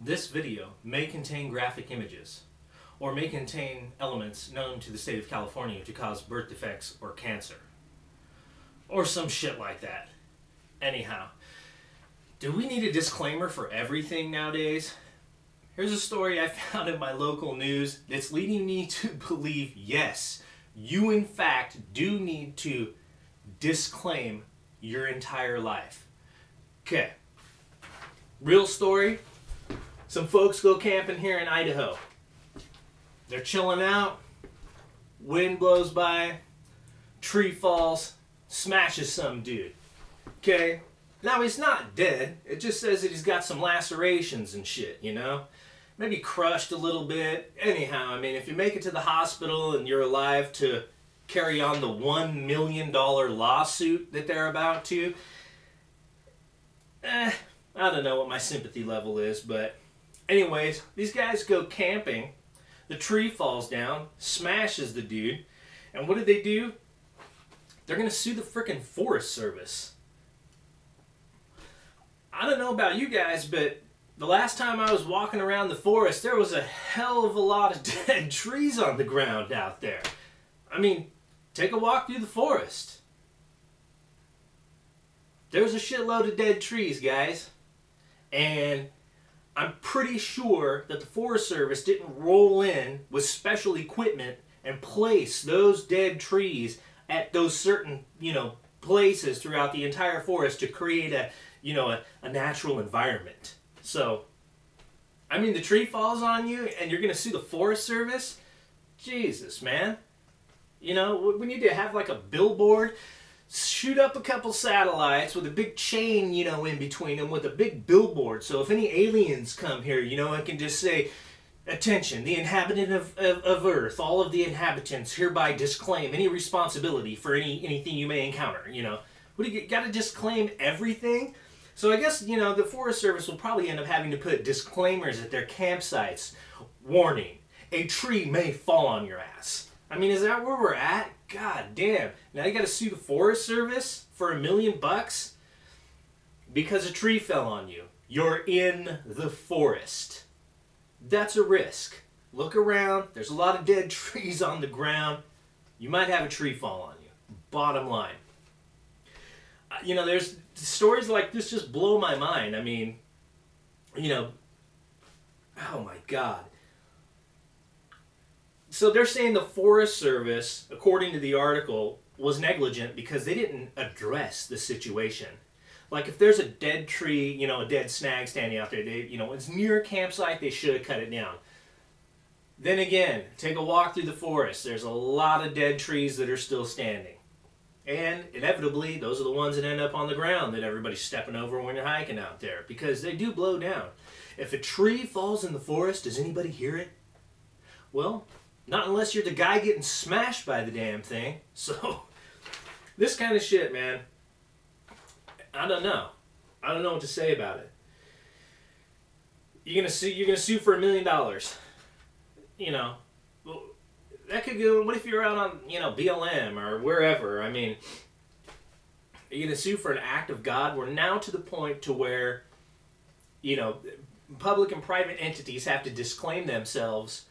This video may contain graphic images or may contain elements known to the state of California to cause birth defects or cancer. Or some shit like that. Anyhow, do we need a disclaimer for everything nowadays? Here's a story I found in my local news that's leading me to believe, yes, you in fact do need to disclaim your entire life. Okay. Real story. Some folks go camping here in Idaho. They're chilling out. Wind blows by. Tree falls. Smashes some dude. Okay. Now he's not dead. It just says that he's got some lacerations and shit, you know? Maybe crushed a little bit. Anyhow, I mean, if you make it to the hospital and you're alive to carry on the $1 million lawsuit that they're about to, I don't know what my sympathy level is, but anyways, these guys go camping. The tree falls down, smashes the dude, and what do? They're going to sue the frickin' Forest Service. I don't know about you guys, but the last time I was walking around the forest, there was a hell of a lot of dead trees on the ground out there. I mean, take a walk through the forest. There's a shitload of dead trees, guys. And I'm pretty sure that the Forest Service didn't roll in with special equipment and place those dead trees at those certain, places throughout the entire forest to create a natural environment. So, I mean, the tree falls on you and you're going to sue the Forest Service? Jesus, man. We need to have like a billboard, shoot up a couple satellites with a big chain, in between them with a big billboard. So if any aliens come here, it can just say, attention, the inhabitant of Earth, all of the inhabitants hereby disclaim any responsibility for anything you may encounter, What do you got to disclaim everything? So I guess, the Forest Service will probably end up having to put disclaimers at their campsites. Warning, a tree may fall on your ass. I mean, is that where we're at? God damn. Now you got to sue the Forest Service for $1 million because a tree fell on you. You're in the forest. That's a risk. Look around. There's a lot of dead trees on the ground. You might have a tree fall on you. Bottom line. There's stories like this just blow my mind. I mean, oh my God. So they're saying the Forest Service, according to the article, was negligent because they didn't address the situation. Like if there's a dead tree, a dead snag standing out there, it's near a campsite, they should have cut it down. Then again, take a walk through the forest. There's a lot of dead trees that are still standing. And inevitably, those are the ones that end up on the ground that everybody's stepping over when you're hiking out there, because they do blow down. If a tree falls in the forest, does anybody hear it? Well, not unless you're the guy getting smashed by the damn thing. So, this kind of shit, man, I don't know. I don't know what to say about it. You're gonna sue for $1 million. Well, that could go. What if you're out on, BLM or wherever? I mean, are you gonna sue for an act of God? We're now to the point to where, public and private entities have to disclaim themselves,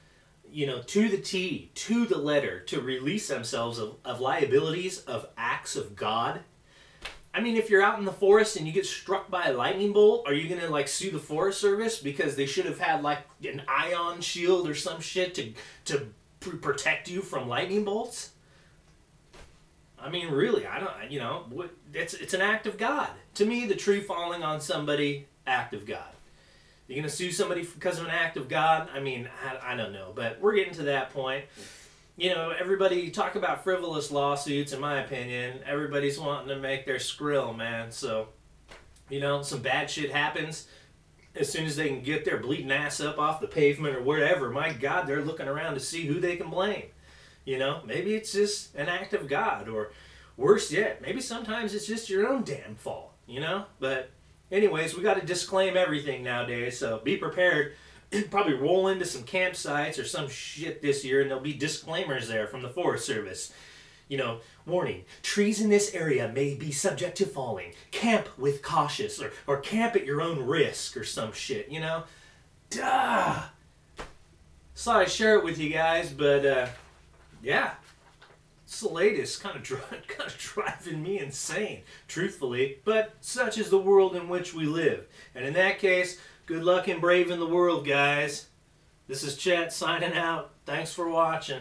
to the T, to the letter, to release themselves of liabilities of acts of God. I mean, if you're out in the forest and you get struck by a lightning bolt, are you going to, sue the Forest Service because they should have had, an ion shield or some shit to protect you from lightning bolts? I mean, really, it's an act of God. To me, the tree falling on somebody, act of God. You're going to sue somebody because of an act of God? I mean, I don't know, but we're getting to that point. Everybody talk about frivolous lawsuits, in my opinion. Everybody's wanting to make their skrill, man. So, some bad shit happens. As soon as they can get their bleeding ass up off the pavement or wherever, my God, they're looking around to see who they can blame. Maybe it's just an act of God, or worse yet, maybe sometimes it's just your own damn fault, But anyways, we got to disclaim everything nowadays, so be prepared. Probably roll into some campsites or some shit this year and there'll be disclaimers there from the Forest Service. Warning, trees in this area may be subject to falling. Camp with cautious or camp at your own risk or some shit, Duh! So I share it with you guys, but yeah, it's the latest. Kind of driving me insane, truthfully. But such is the world in which we live. And in that case, good luck in braving the world, guys. This is Chet signing out. Thanks for watching.